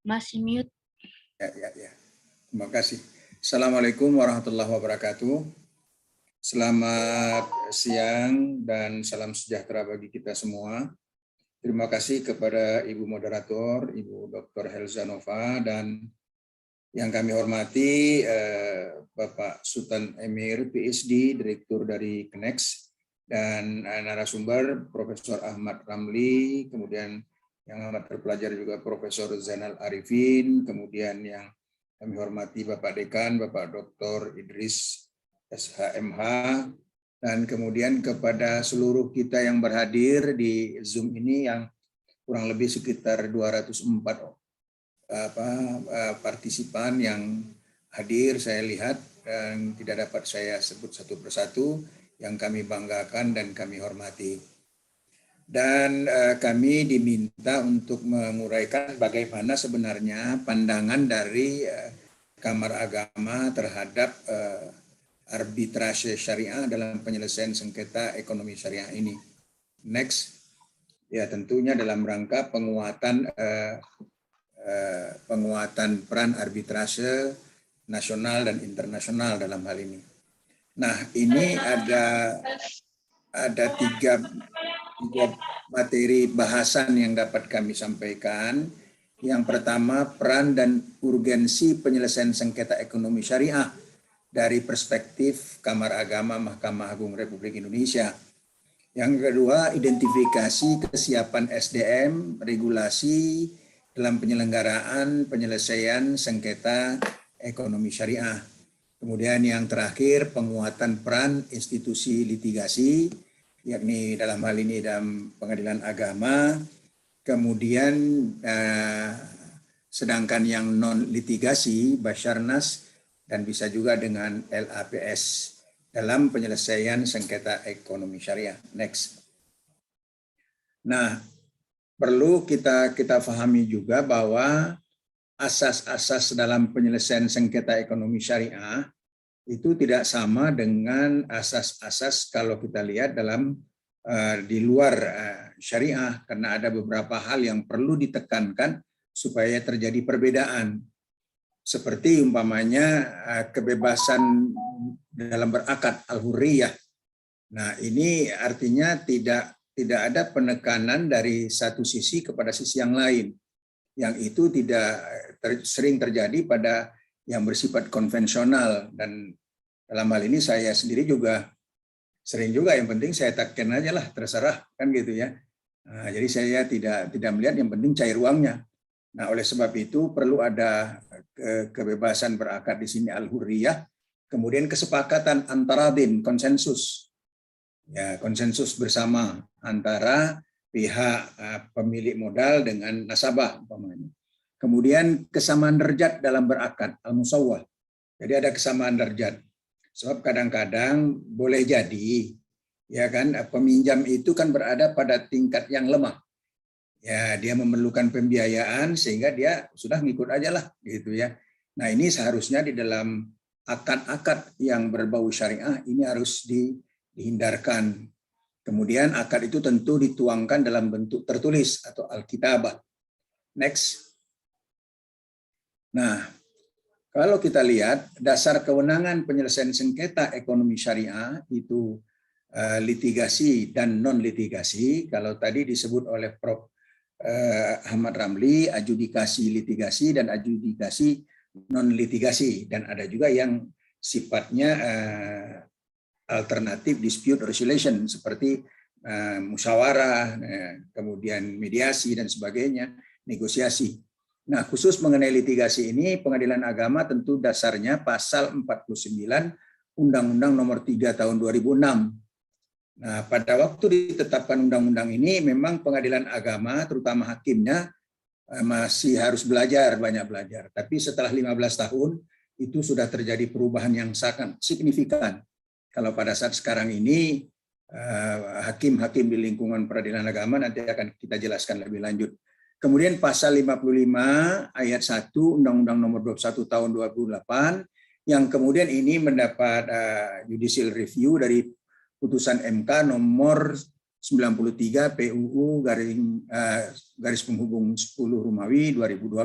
Masih mute. Ya. Terima kasih. Assalamualaikum warahmatullahi wabarakatuh. Selamat siang dan salam sejahtera bagi kita semua. Terima kasih kepada Ibu Moderator, Ibu Dr. Helzanova, dan yang kami hormati Bapak Sultan Emir, PhD, Direktur dari Kenex, dan narasumber Profesor Ahmad Ramli, kemudian yang amat terpelajar juga Profesor Zainal Arifin, kemudian yang kami hormati Bapak Dekan, Bapak Dr. Idris SHMH, dan kemudian kepada seluruh kita yang berhadir di Zoom ini yang kurang lebih sekitar 204 partisipan yang hadir saya lihat dan tidak dapat saya sebut satu persatu yang kami banggakan dan kami hormati. Dan kami diminta untuk menguraikan bagaimana sebenarnya pandangan dari Kamar Agama terhadap arbitrase syariah dalam penyelesaian sengketa ekonomi syariah ini. Next, ya tentunya dalam rangka penguatan peran arbitrase nasional dan internasional dalam hal ini. Nah, ini ada tiga materi bahasan yang dapat kami sampaikan. Yang pertama, peran dan urgensi penyelesaian sengketa ekonomi syariah dari perspektif Kamar Agama Mahkamah Agung Republik Indonesia. Yang kedua, identifikasi kesiapan SDM, regulasi dalam penyelenggaraan penyelesaian sengketa ekonomi syariah. Kemudian yang terakhir, penguatan peran institusi litigasi, yakni dalam hal ini dalam pengadilan agama. Kemudian sedangkan yang non litigasi, Basarnas, dan bisa juga dengan LAPS dalam penyelesaian sengketa ekonomi syariah. Next. Nah, perlu kita pahami juga bahwa asas-asas dalam penyelesaian sengketa ekonomi syariah itu tidak sama dengan asas-asas kalau kita lihat dalam di luar syariah, karena ada beberapa hal yang perlu ditekankan supaya terjadi perbedaan. Seperti umpamanya kebebasan dalam berakad al-hurriyah. Nah, ini artinya tidak ada penekanan dari satu sisi kepada sisi yang lain. Yang itu tidak sering terjadi pada yang bersifat konvensional, dan dalam hal ini saya sendiri juga sering juga yang penting saya takken aja lah, terserah kan gitu ya. Nah, jadi saya tidak melihat, yang penting cair uangnya. Nah, oleh sebab itu perlu ada kebebasan berakad di sini al-hurriyah, kemudian kesepakatan antara konsensus. Ya, konsensus bersama antara pihak pemilik modal dengan nasabah umpamanya. Kemudian kesamaan derajat dalam berakad al-musawwah. Jadi ada kesamaan derajat. Sebab kadang-kadang boleh jadi ya kan peminjam itu kan berada pada tingkat yang lemah. Ya, dia memerlukan pembiayaan sehingga dia sudah ngikut aja lah gitu ya. Nah, ini seharusnya di dalam akad-akad yang berbau syariah ini harus dihindarkan. Kemudian akad itu tentu dituangkan dalam bentuk tertulis atau al-kitabah. Next. Nah, kalau kita lihat dasar kewenangan penyelesaian sengketa ekonomi syariah itu litigasi dan non litigasi. Kalau tadi disebut oleh Prof. Ahmad Ramli, adjudikasi litigasi dan adjudikasi non litigasi, dan ada juga yang sifatnya alternatif dispute resolution seperti musyawarah, kemudian mediasi dan sebagainya, negosiasi. Nah, khusus mengenai litigasi ini, Pengadilan Agama tentu dasarnya pasal 49 Undang-Undang Nomor 3 Tahun 2006. Nah, pada waktu ditetapkan undang-undang ini, memang Pengadilan Agama, terutama hakimnya, masih harus banyak belajar. Tapi setelah 15 tahun, itu sudah terjadi perubahan yang sangat signifikan. Kalau pada saat sekarang ini, hakim-hakim di lingkungan peradilan agama nanti akan kita jelaskan lebih lanjut. Kemudian pasal 55 ayat 1 Undang-Undang Nomor 21 Tahun 2008 yang kemudian ini mendapat judicial review dari putusan MK nomor 93 PUU garis penghubung 10 Romawi 2012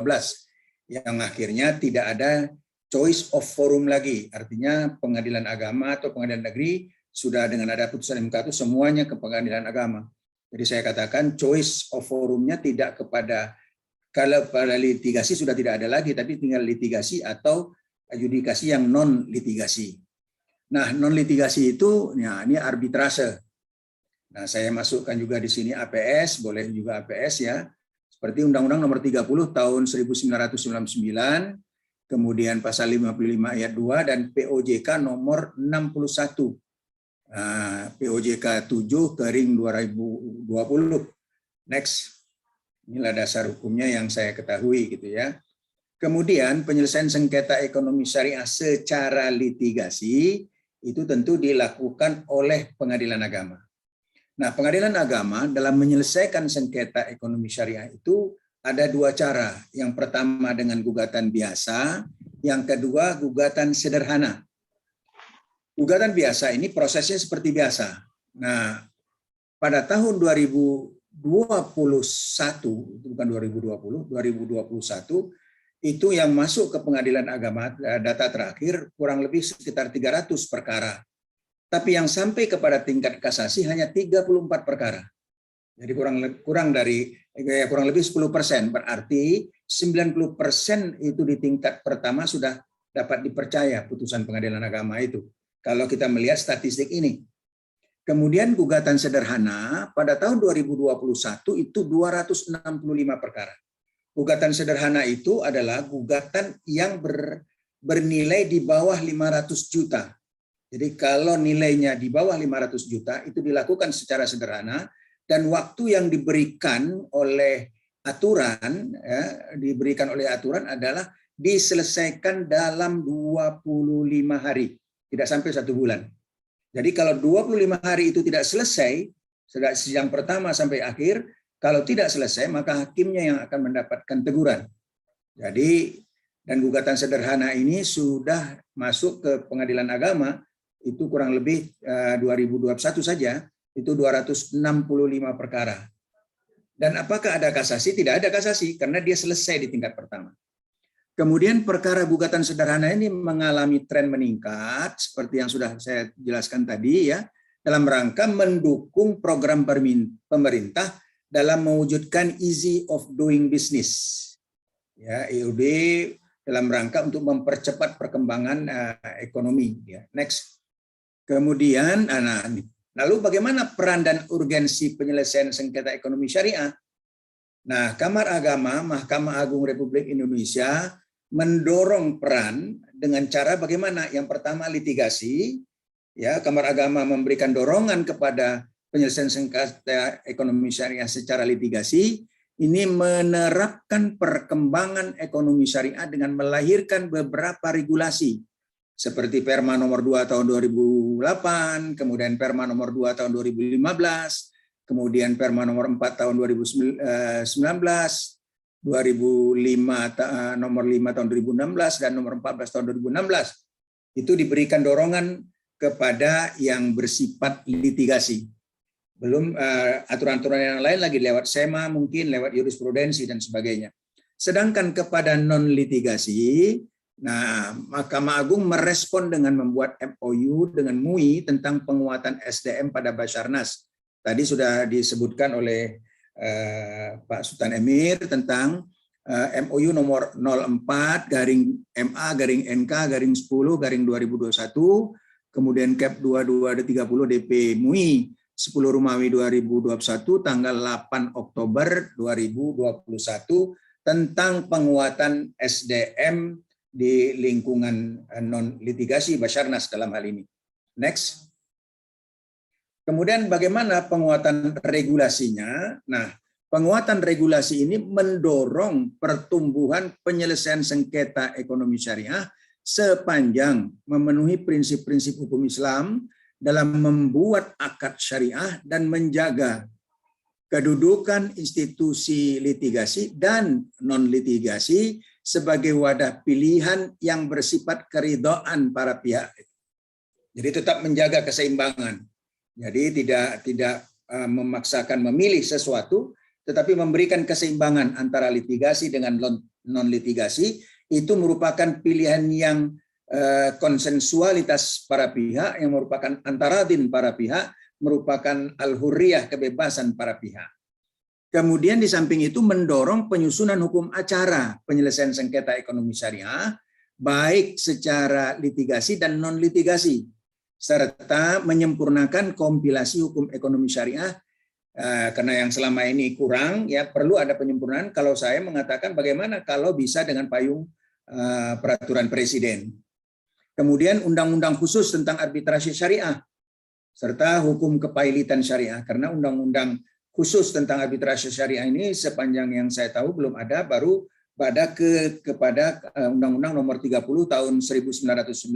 yang akhirnya tidak ada choice of forum lagi. Artinya pengadilan agama atau pengadilan negeri sudah dengan ada putusan MK itu semuanya ke pengadilan agama. Jadi saya katakan choice of forumnya tidak kepada, kalau pada litigasi sudah tidak ada lagi, tapi tinggal litigasi atau adjudikasi yang non litigasi. Nah, non litigasi itu, ya, ini arbitrase. Nah, saya masukkan juga di sini APS, boleh juga APS ya. Seperti Undang-Undang Nomor 30 tahun 1999, kemudian pasal 55 ayat 2 dan POJK nomor 61. POJK 7/2020. Next. Inilah dasar hukumnya yang saya ketahui gitu ya. Kemudian penyelesaian sengketa ekonomi syariah secara litigasi itu tentu dilakukan oleh pengadilan agama. Nah, pengadilan agama dalam menyelesaikan sengketa ekonomi syariah itu ada dua cara. Yang pertama dengan gugatan biasa, yang kedua gugatan sederhana. Gugatan biasa ini prosesnya seperti biasa. Nah, pada tahun 2021, bukan 2021, itu yang masuk ke pengadilan agama, data terakhir kurang lebih sekitar 300 perkara. Tapi yang sampai kepada tingkat kasasi hanya 34 perkara. Jadi kurang lebih 10%, berarti 90% itu di tingkat pertama sudah dapat dipercaya putusan pengadilan agama itu. Kalau kita melihat statistik ini. Kemudian gugatan sederhana pada tahun 2021 itu 265 perkara. Gugatan sederhana itu adalah gugatan yang bernilai di bawah 500 juta. Jadi kalau nilainya di bawah 500 juta itu dilakukan secara sederhana dan waktu yang diberikan oleh aturan adalah diselesaikan dalam 25 hari, tidak sampai 1 bulan. Jadi kalau 25 hari itu tidak selesai, yang pertama sampai akhir, kalau tidak selesai maka hakimnya yang akan mendapatkan teguran. Jadi, dan gugatan sederhana ini sudah masuk ke pengadilan agama, itu kurang lebih 2021 saja, itu 265 perkara. Dan apakah ada kasasi? Tidak ada kasasi, karena dia selesai di tingkat pertama. Kemudian perkara gugatan sederhana ini mengalami tren meningkat, seperti yang sudah saya jelaskan tadi ya, dalam rangka mendukung program pemerintah dalam mewujudkan easy of doing business. Ya, EOB dalam rangka untuk mempercepat perkembangan ekonomi. Ya. Next. Kemudian, lalu bagaimana peran dan urgensi penyelesaian sengketa ekonomi syariah? Nah, Kamar Agama, Mahkamah Agung Republik Indonesia mendorong peran dengan cara bagaimana? Yang pertama litigasi, ya, Kamar Agama memberikan dorongan kepada penyelesaian sengketa ekonomi syariah secara litigasi. Ini menerapkan perkembangan ekonomi syariah dengan melahirkan beberapa regulasi seperti Perma nomor 2 tahun 2008, kemudian Perma nomor 2 tahun 2015, kemudian Perma nomor 4 tahun 2019, 2005 nomor 5 tahun 2016 dan nomor 14 tahun 2016. Itu diberikan dorongan kepada yang bersifat litigasi. Belum aturan-aturan yang lain lagi lewat SEMA, mungkin lewat jurisprudensi dan sebagainya. Sedangkan kepada non litigasi, nah, Mahkamah Agung merespon dengan membuat MOU dengan MUI tentang penguatan SDM pada Basarnas. Tadi sudah disebutkan oleh Pak Sultan Emir tentang MOU nomor 04/MA/NK/10/2021, kemudian Cap 22/30 DP MUI 10 Romawi 2021 tanggal 8 Oktober 2021 tentang penguatan SDM di lingkungan non litigasi Basarnas dalam hal ini. Next. Kemudian bagaimana penguatan regulasinya? Nah, penguatan regulasi ini mendorong pertumbuhan penyelesaian sengketa ekonomi syariah sepanjang memenuhi prinsip-prinsip hukum Islam dalam membuat akad syariah dan menjaga kedudukan institusi litigasi dan non litigasi sebagai wadah pilihan yang bersifat keridhaan para pihak. Jadi tetap menjaga keseimbangan. Jadi tidak memaksakan memilih sesuatu, tetapi memberikan keseimbangan antara litigasi dengan non-litigasi, itu merupakan pilihan yang konsensualitas para pihak, yang merupakan antaradin para pihak, merupakan al-hurriyah, kebebasan para pihak. Kemudian di samping itu mendorong penyusunan hukum acara penyelesaian sengketa ekonomi syariah, baik secara litigasi dan non-litigasi, serta menyempurnakan kompilasi hukum ekonomi syariah, karena yang selama ini kurang, ya perlu ada penyempurnaan. Kalau saya mengatakan bagaimana kalau bisa dengan payung peraturan presiden. Kemudian undang-undang khusus tentang arbitrasi syariah, serta hukum kepailitan syariah, karena undang-undang khusus tentang arbitrasi syariah ini sepanjang yang saya tahu belum ada, baru kepada Undang-Undang Nomor 30 Tahun 1999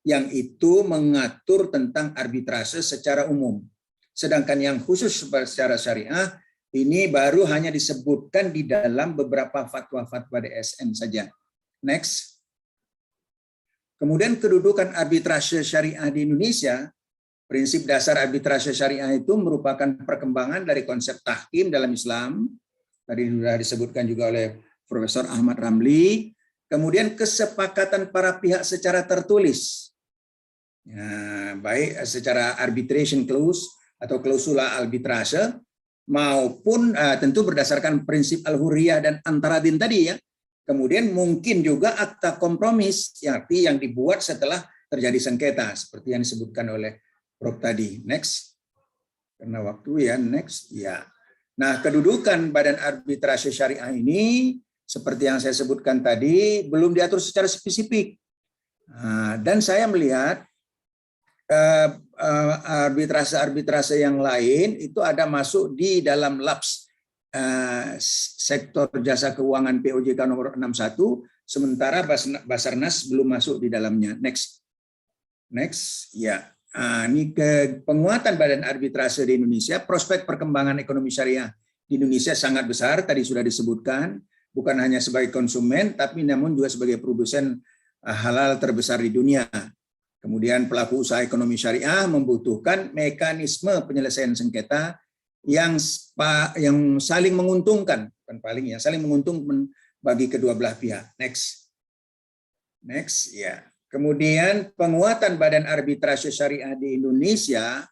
yang itu mengatur tentang arbitrase secara umum. Sedangkan yang khusus secara syariah ini baru hanya disebutkan di dalam beberapa fatwa-fatwa DSN saja. Next. Kemudian kedudukan arbitrase syariah di Indonesia. Prinsip dasar arbitrase syariah itu merupakan perkembangan dari konsep tahkim dalam Islam. Tadi sudah disebutkan juga oleh Profesor Ahmad Ramli. Kemudian kesepakatan para pihak secara tertulis. Ya, baik secara arbitration clause atau klausula arbitrase, maupun tentu berdasarkan prinsip al-hurriyah dan antaradin tadi ya. Kemudian mungkin juga akta kompromis, yang dibuat setelah terjadi sengketa, seperti yang disebutkan oleh Prof tadi. Next. Karena waktu ya, next. Ya. Nah, kedudukan Badan Arbitrase Syariah ini seperti yang saya sebutkan tadi belum diatur secara spesifik. Dan saya melihat arbitrase yang lain itu ada masuk di dalam LAPS sektor jasa keuangan POJK nomor 61, sementara Basarnas belum masuk di dalamnya. Next. Next. Ya. Ini ke penguatan Badan Arbitrase di Indonesia, prospek perkembangan ekonomi syariah di Indonesia sangat besar, tadi sudah disebutkan, bukan hanya sebagai konsumen, tapi namun juga sebagai produsen halal terbesar di dunia. Kemudian pelaku usaha ekonomi syariah membutuhkan mekanisme penyelesaian sengketa yang saling menguntungkan, bukan paling ya, saling menguntungkan bagi kedua belah pihak. Next. Next, ya. Kemudian penguatan Badan Arbitrase Syariah di Indonesia,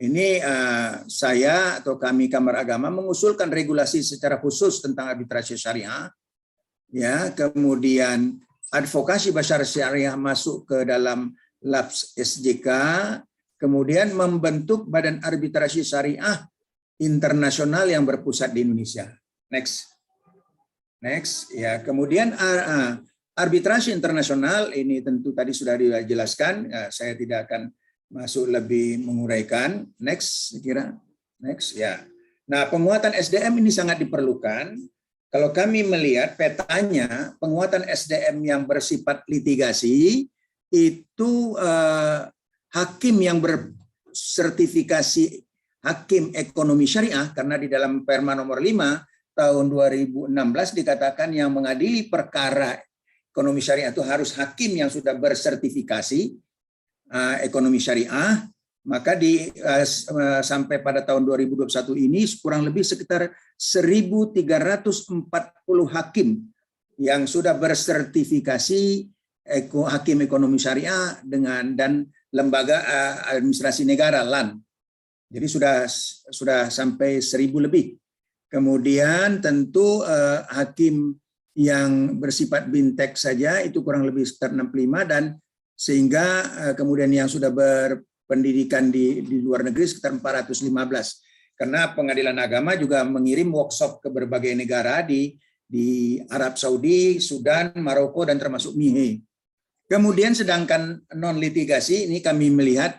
ini saya atau kami Kamar Agama mengusulkan regulasi secara khusus tentang arbitrase syariah, ya. Kemudian advokasi Basyar Syariah masuk ke dalam LAPS SJK, kemudian membentuk Badan Arbitrase Syariah internasional yang berpusat di Indonesia. Next, next, ya. Kemudian arbitrase internasional ini tentu tadi sudah dijelaskan, saya tidak akan masuk lebih menguraikan. Next, saya kira. Next, ya. Nah, penguatan SDM ini sangat diperlukan. Kalau kami melihat petanya, penguatan SDM yang bersifat litigasi itu hakim yang bersertifikasi hakim ekonomi syariah, karena di dalam Perma nomor 5 tahun 2016 dikatakan yang mengadili perkara ekonomi syariah itu harus hakim yang sudah bersertifikasi ekonomi syariah. Maka sampai pada tahun 2021 ini kurang lebih sekitar 1.340 hakim yang sudah bersertifikasi hakim ekonomi syariah dan lembaga administrasi negara LAN. Jadi sudah sampai 1.000 lebih. Kemudian tentu hakim yang bersifat bintek saja itu kurang lebih sekitar 65, dan sehingga kemudian yang sudah berpendidikan di luar negeri sekitar 415. Karena Pengadilan Agama juga mengirim workshop ke berbagai negara di Arab Saudi, Sudan, Maroko, dan termasuk Mihe. Kemudian sedangkan non litigasi ini kami melihat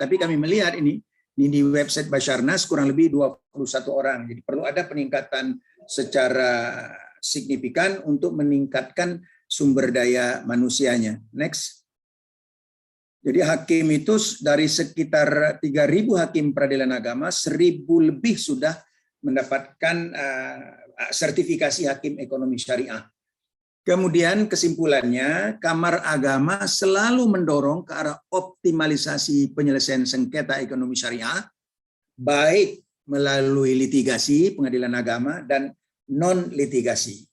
ini di website Basarnas kurang lebih 21 orang. Jadi perlu ada peningkatan secara signifikan untuk meningkatkan sumber daya manusianya. Next. Jadi hakim itu dari sekitar 3.000 hakim peradilan agama, 1.000 lebih sudah mendapatkan sertifikasi hakim ekonomi syariah. Kemudian kesimpulannya, Kamar Agama selalu mendorong ke arah optimalisasi penyelesaian sengketa ekonomi syariah, baik melalui litigasi pengadilan agama dan non-litigasi.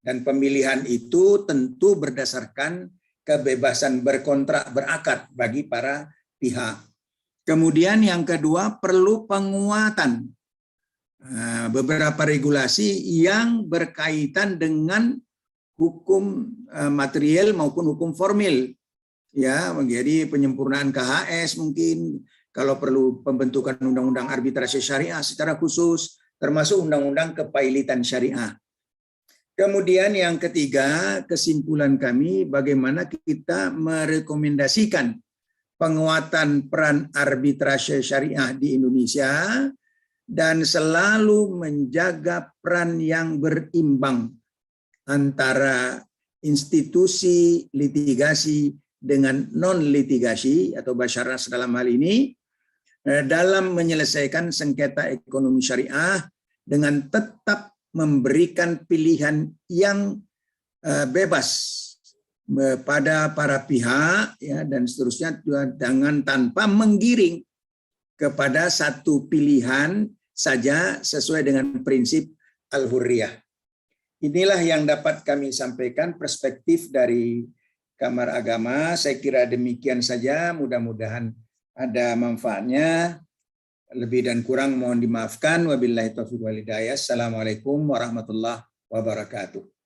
Dan pemilihan itu tentu berdasarkan kebebasan berkontrak berakad bagi para pihak. Kemudian yang kedua, perlu penguatan beberapa regulasi yang berkaitan dengan hukum material maupun hukum formil. Ya, menjadi penyempurnaan KHS mungkin, kalau perlu pembentukan undang-undang arbitrase syariah secara khusus, termasuk undang-undang kepailitan syariah. Kemudian yang ketiga, kesimpulan kami bagaimana kita merekomendasikan penguatan peran arbitrase syariah di Indonesia dan selalu menjaga peran yang berimbang antara institusi litigasi dengan non-litigasi atau Basarnas dalam hal ini dalam menyelesaikan sengketa ekonomi syariah dengan tetap memberikan pilihan yang bebas pada para pihak ya, dan seterusnya, dengan tanpa menggiring kepada satu pilihan saja sesuai dengan prinsip al-hurriyah. Inilah yang dapat kami sampaikan perspektif dari Kamar Agama. Saya kira demikian saja, mudah-mudahan ada manfaatnya. Lebih dan kurang mohon dimaafkan. Wabillahi taufiq wal hidayah. Assalamualaikum warahmatullahi wabarakatuh.